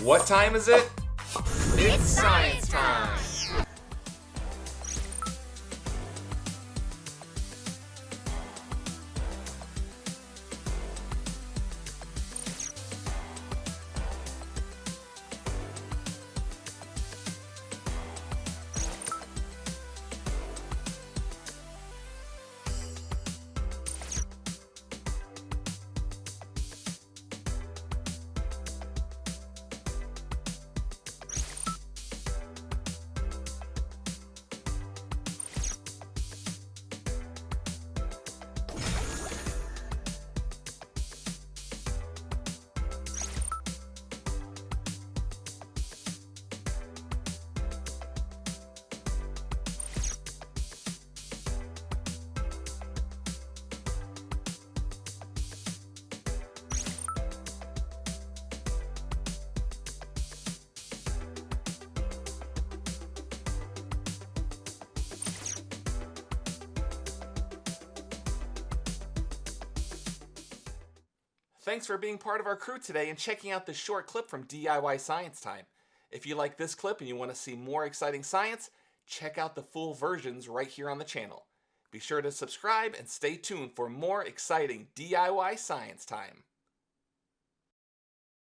What time is it? It's science time! Thanks for being part of our crew today and checking out this short clip from DIY Science Time. If you like this clip and you want to see more exciting science, check out the full versions right here on the channel. Be sure to subscribe and stay tuned for more exciting DIY Science Time.